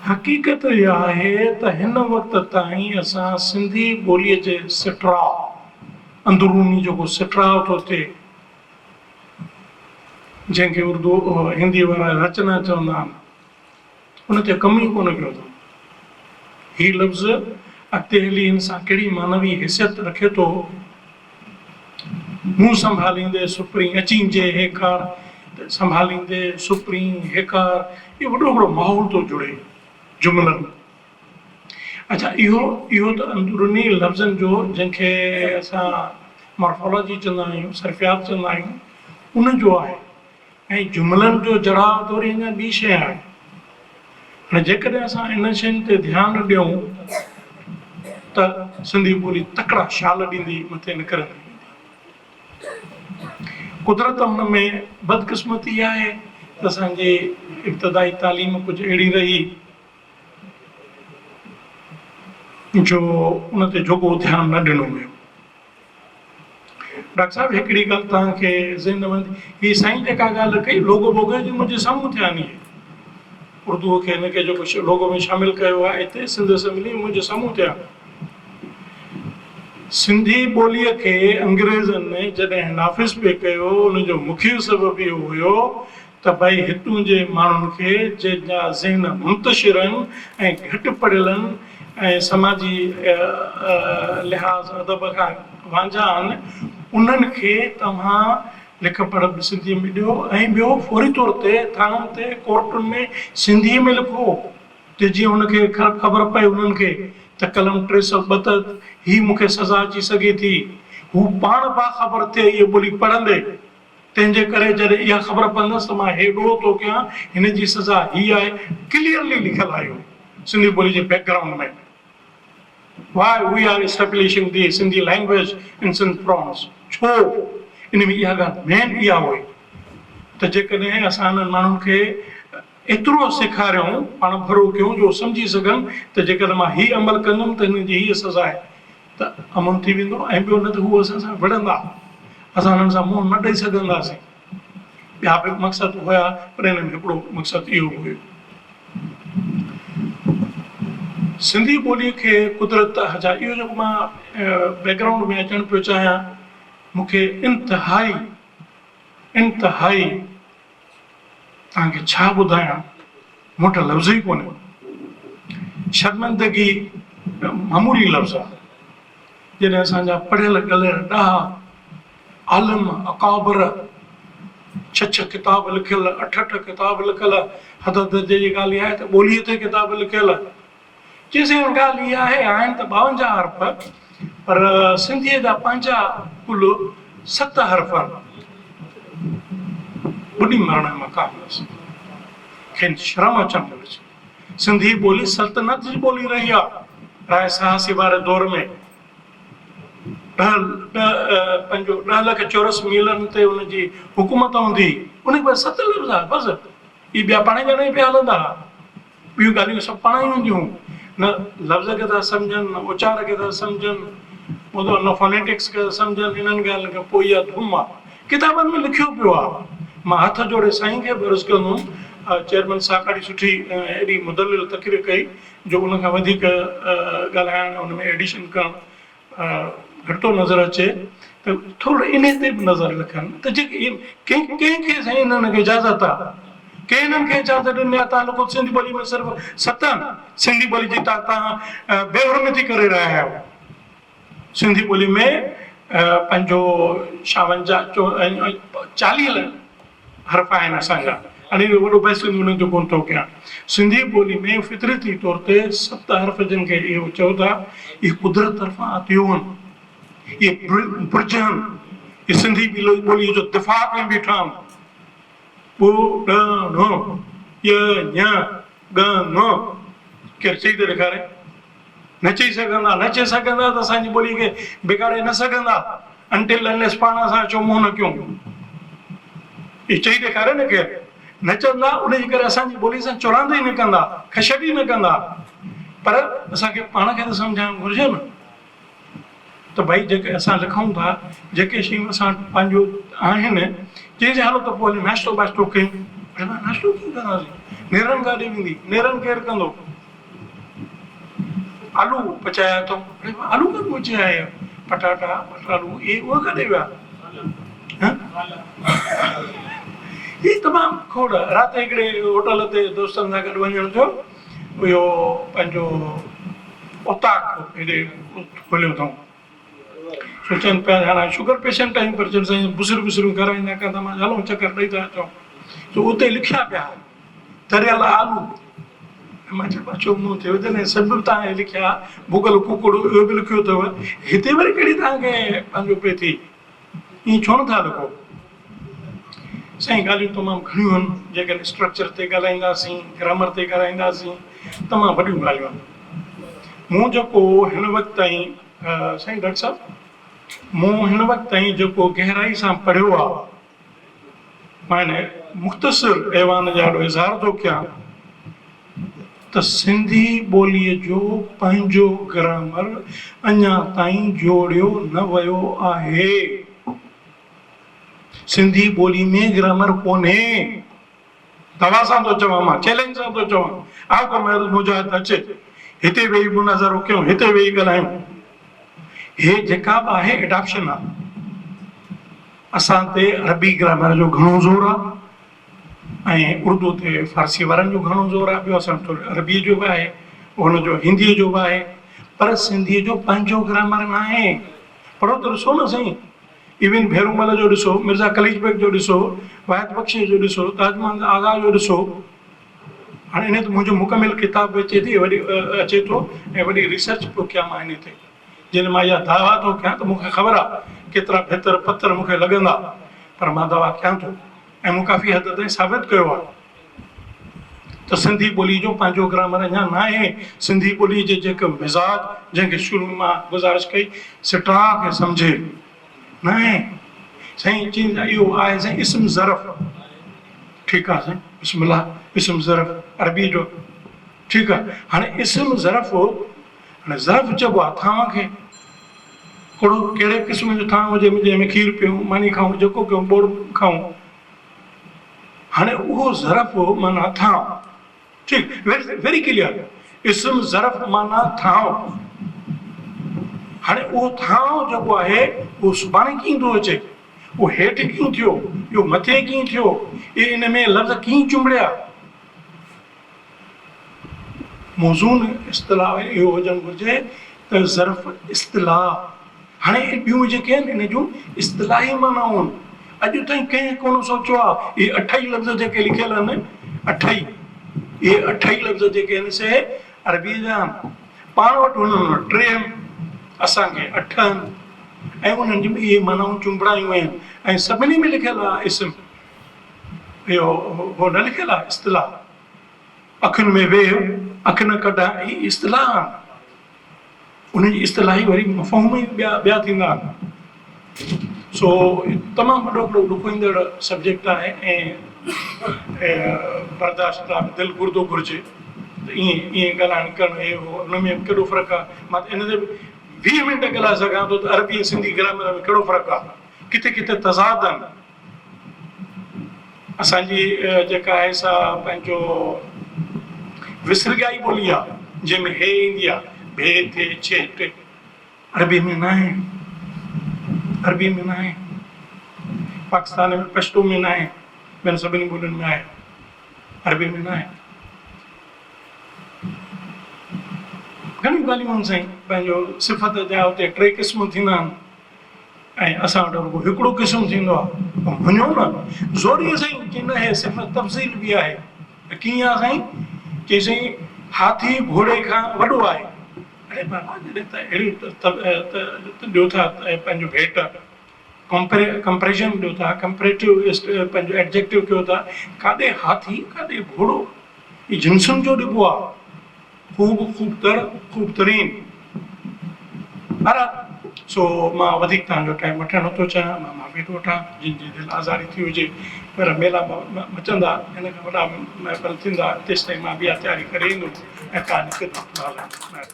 हक़ीक़त इहा आहे त हिन वक़्त ताईं असां सिंधी ॿोलीअ जे सिटराव, अंदरूनी जेको सिटराव थो थिए, जंहिंखे उर्दू हिंदी वारा रचना चवंदा आहिनि, उन ते कमु ई कोन कयो अथऊं। हीउ लफ़्ज़ अॻिते हली हिन सां कहिड़ी मानवी हैसियत रखे थो, मुंहुं संभालींदे सुपरी अचींजे हेकार, संभालींदे सुपरी हेकार, इहो वॾो वॾो माहौल थो जुड़े जुमिलनि। अच्छा, इहो त अंदरूनी लफ़्ज़नि जो, जंहिंखे असां मॉर्फोलॉजी चवंदा आहियूं, सर्फियात चवंदा आहियूं, उन जो आहे। ऐं जुमिलनि जो जड़ाव त वरी अञा ॿी शइ आहे। हाणे जेकॾहिं असां इन शयुनि ते ध्यानु ॾियूं त सिंधी ॿोली तकिड़ा शाल ॾींदी, मथे निकिरंदी। कुदरत हुन में बदकिस्मती आहे त असांजी इब्तिदाई तालीम कुझु अहिड़ी रही जो उन ते जोॻो ध्यानु न ॾिनो वियो। डॉक्टर साहिब, हिकिड़ी ॻाल्हि तव्हांखे ज़हन में हीअ साईं जेका ॻाल्हि कई लोगो बोगे जी, मुंहिंजे साम्हूं थिया नी उर्दूअ खे हिनखे जेको लोगो में शामिलु कयो आहे हिते सिंध असेंबली, मुंहिंजे साम्हूं थिया। सिंधी ॿोलीअ खे अंग्रेज़नि जॾहिं नाफ़िज़ पे कयो, उनजो मुख्य सबबु इहो हुयो त भई हितूं जे माण्हुनि खे जंहिंजा ज़हन मुंतशिर आहिनि ऐं घटि पढ़ियल आहिनि ऐं समाजी लिहाज़ अदब खां वांझा आहिनि, उन्हनि खे तव्हां लिख पढ़ सिंधीअ में ॾियो। ऐं ॿियो, फौरी तौर ते थाणनि ते कोर्टुनि में सिंधीअ में लिखो, त जीअं हुनखे ख़बर पए उन्हनि खे त कलम 372 ही मूंखे सज़ा अची सघे थी। हू पाण बाख़बर थिए इहा ॿोली पढ़ंदे, तंहिंजे करे जॾहिं इहा ख़बर पवंदसि त मां हेॾो थो कयां, हिन जी सज़ा हीअ आहे, क्लियरली लिखियलु आहे इहो सिंधी ॿोली जे बैकग्राउंड में। Why we are establishing the Sindhi language in Sindh province? छो इन में इहा ॻाल्हि मेन इहा हुई त जेकॾहिं असां हिननि माण्हुनि खे एतिरो सेखारियूं, पाण भरो कयूं जो सम्झी सघनि त जेकॾहिं मां हीउ अमल कंदुमि त हिन जी हीअ सज़ा आहे, त अमन थी वेंदो। ऐं ॿियो, न त हू असां सां विढ़ंदा, असां हुननि सां मुंहुं न ॾेई सघंदासीं। ॿिया बि मक़सदु हुया, पर हिन में हिकिड़ो मक़सदु इहो हुयो। सिंधी ॿोलीअ खे कुदरत जा, इहो जेको मां बैकग्राउंड में अचणु पियो चाहियां, मूंखे इंतिहाई तव्हांखे छा ॿुधायां, मूं वटि लफ़्ज़ ई कोन्हे। शर्मिंदगी मामूली लफ़्ज़ आहे। जॾहिं असांजा पढ़ियल ॻलियल ॾाहा आलिम अकाबर 6 किताब लिखियल, 8 किताब लिखियल, हद दर्जे जी ॻाल्हि इहा आहे त ॿोलीअ ते किताब लिखियल। चइसि ॻाल्हि इहा आहे, आहिनि त 52 हर्फ़, पर सिंधीअ जा पंहिंजा कुल 7 हर्फ़ आहिनि। ॿुॾी मरण जो मक़ाम अथसि, खेनि शर्म अचणु घुरिजे। सिंधी ॿोली सल्तनत जी ॿोली रही आहे। राय साहसी वारे दौर में 10 लख चौरस मीलनि ते हुनजी हुकूमत हूंदी, उन बस 7 लफ़्ज़ आहे बसि। इहे ॿिया पाण ॼणा ई पिया हलंदा, ॿियूं ॻाल्हियूं सभु पाण ई हूंदियूं। न लफ़्ज़ खे था सम्झनि, न उचार खे था सम्झनि, न फोनेटिक्स खे सम्झनि। इन्हनि ॻाल्हियुनि खां पोइ इहा धूम आहे। किताबनि में लिखियो पियो आहे। मां हथ जोड़े साईं खे बि अर्ज़ु कंदुमि, चेयरमैन साहब ॾाढी सुठी एॾी मुदलिल तक़रीर कई जो उनखां वधीक ॻाल्हाइणु, उन में एडिशन करणु घटि थो नज़र अचे, त थोरो इन ते बि नज़र रखनि त जेके कंहिंखे साईं हिननि खे इजाज़त आहे, कंहिं हिननि खे इजाज़त ॾिनी आहे। तव्हां लिखो सिंधी ॿोली में सिर्फ़ु 7, सिंधी ॿोली जी तव्हां बेहरमती करे रहिया आहियो। सिंधी ॿोली में पंहिंजो 40 हर्फ़ आहिनि असांजा। हाणे वॾो बहस हुननि जो कोन थो कयां। सिंधी ॿोली में फितरती तौर ते 7 हर्फ़ जिन खे इहो चओ था, इहे कुदरत तरफ़ां अतियूं आहिनि, इहे बुर्ज आहिनि, इहे सिंधी ॿोलीअ जो दिफ़ा में बीठा आहिनि। केरु चई थो ॾेखारे? न चई सघंदा, न चई सघंदा त असांजी ॿोलीअ खे बिगाड़े न सघंदा, अंटिल अनलेस पाण असां चो मुंहुं न कयूं। इहे चई ॾेखारे न केरु, न चवंदा, उनजे करे असांजी ॿोली सां चुरांदे ई न कंदा, खशड़ी न कंदा। पर असांखे पाण खे त सम्झाइणु घुरिजे न त भई जेके असां लिखूं था, जेके शयूं असां पंहिंजो आहिनि, चइजे हलो त पोइ नाश्तो वाश्तो कयूं। नाश्तो कीअं कंदासीं? नेरनि काॾे वेंदी? नेरनि केरु कंदो? आलू पचाया तो आलू का पचाया है पटाटा आलू ये वो करे हुआ ये तमाम खोड़ रात एकड़े होटल ते दोस्तन सां गॾु वञण जो इहो पंहिंजो उताक हेॾे खोलियो अथऊं सोचनि पिया हाणे शुगर पेशेंट आहियूं पर जॾहिं साईं बुसर बुसरूं कराईंदा कंदा मां हलो चकर ॾेई था अचूं त उते लिखिया पिया तरियल आलू मां चयो अचो मूं थियो जॾहिं सभु तव्हां लिखिया भुॻल कुकड़ो इहो बि लिखियो अथव हिते वरी कहिड़ी तव्हांखे पंहिंजो पए थी ईअं छो नथा लिखो साईं ॻाल्हियूं तमामु घणियूं आहिनि जेकॾहिं स्ट्रक्चर ते ॻाल्हाईंदासीं ग्रामर ते ॻाल्हाईंदासीं तमामु वॾियूं ॻाल्हियूं आहिनि मूं जेको हिन वक़्तु ताईं साईं डॉक्टर साहिबु मूं हिन वक़्तु ताईं जेको गहराई सां पढ़ियो आहे माने मुख़्तसिर ऐवान जा ॾो इज़हार थो कयां त सिंधी ॿोलीअ जो पंहिंजो ग्रामर अञा ताईं जोड़ियो न वियो आहे सिंधी ॿोली में ग्रामर कोन्हे दवा सां थो चवां मां चैलेंज सां थो चवां आओ को मुजाहिद अचे हिते वेही मुनाज़रो कयूं हिते वेही ॻाल्हायूं हे जेका बि आहे एडॉप्शन आहे असां ते अरबी ग्रामर जो घणो ज़ोर आहे ऐं उर्दू ते फारसी वारनि जो घणो ज़ोर आहे ॿियो असां वटि अरबीअ जो बि आहे हुनजो हिंदीअ जो बि आहे पर सिंधीअ जो पंहिंजो ग्रामर न आहे पढ़ो त ॾिसो न साईं इवन भेरूमल जो ॾिसो मिर्ज़ा कलीज बेग जो ॾिसो वाहिद बख्शी जो ॾिसो ताजमहल आगा जो ॾिसो हाणे इन ते मुंहिंजो मुकमिल किताब अचे थी वॾी अचे थो ऐं वॾी रिसर्च पियो कयां मां इन ते जॾहिं मां इहा दावा थो कयां त मूंखे ख़बर आहे केतिरा भितर पथर मूंखे लॻंदा पर मां दावा कयां थो ऐं मूं काफ़ी हद ताईं साबित कयो आहे त सिंधी ॿोली जो पंहिंजो ग्रामर अञा न आहे सिंधी ॿोलीअ जे जेके मिज़ाज जंहिंखे शुरू मां गुज़ारिश कई सिटा खे सम्झे न आहे साईं चीज़ इहो आहे साईं इस्म ज़रफ़ ठीकु आहे साईं बिस्मिल्लाह इस्म ज़रफ़ अरबी जो ठीकु आहे हाणे इस्म ज़रफ़ हाणे ज़रफ़ चइबो आहे थांव खे थोरो कहिड़े क़िस्म जो थांव हुजे जंहिंमें खीरु पियूं मानी खाऊं जेको कयूं बोड़ खाऊं हाणे उहो ज़रफ़ माना थांव ठीकु वेरी क्लियर इस्म ज़रफ़ माना थांव हाणे उहो थांव जेको आहे उहो सुभाणे कीअं थो अचे उहो हेठि कीअं थियो इहो मथे कीअं थियो इहे इन में लफ़्ज़ कीअं चुंबड़िया मौज़ून इस्तिलाह इहो हुजणु घुरिजे त ज़रफ़ इस्तिलाह हाणे ॿियूं जेके आहिनि इन जूं इस्तिलाही मानाऊं आहिनि अॼु ताईं कंहिं कोन सोचियो आहे इहे 28 लफ़्ज़ जेके लिखियल आहिनि 28 इहे 28 लफ़्ज़ जेके आहिनि से अरबीअ जा पाण वटि हुननि 3 असांखे 8 ऐं उन्हनि जी इहे मानाऊं चुंबड़ायूं आहिनि ऐं सभिनी में लिखियल आहे इस्म इहो हो न लिखियल आहे इस्तिलाह अखियुनि में वेह अखि न कढा ही इस्तिलाह उनजी इस्तिलाही वरी मफ़हूम ई ॿिया थींदा आहिनि सो तमामु वॾो हिकिड़ो ॾुखो ईंदड़ सब्जेक्ट आहे ऐं बर्दाश्त आहे दिलि गुर्दो घुरिजे त ईअं ॻाल्हाइणु करणु हे हो हुन में केॾो फ़र्क़ु आहे मां इन ते 20 मिंट ॻाल्हाए सघां थो त अरबी ऐं सिंधी ग्रामर में कहिड़ो फ़र्क़ु आहे किथे किथे तज़ाद आहिनि असांजी जेका आहे सा पंहिंजो विसरगाई ॿोली आहे जंहिंमें हे ईंदी आहे भे थे छे टे अरबी में न आहे अरबी में न आहे पाकिस्तान में पश्तो में न आहे ॿियनि सभिनी ॿोलियुनि में आहे अरबी में न आहे घणियूं ॻाल्हियूं आहिनि साईं पंहिंजो सिफ़त जा हुते 3 क़िस्म थींदा आहिनि ऐं असां वटि रुॻो हिकिड़ो क़िस्म थींदो आहे वञो न ज़ोरीअ साईं की न हे सिफ़त तफ़सील बि आहे कीअं आहे साईं की साईं हाथी घोड़े खां वॾो आहे अरे बाबा जॾहिं त अहिड़ियूं ॾियो था पंहिंजो भेट कंपेरिजन ॾियो था कंपेरेटिव पंहिंजो एडजेक्टिव कयो था काॾे हाथी काॾे घोड़ो ही जिन्सुनि जो ॾिबो आहे ख़ूब तरीन सो मां वधीक तव्हांजो टाइम वठणु नथो चाहियां मां माफ़ी थो वठां जिन जी दिलि आज़ारी थी हुजे पर मेला मचंदा हिन खां वॾा महफ़िल थींदा तेसिताईं मां ॿिया तयारी करे ईंदुमि ऐं तव्हांजी ख़िदमत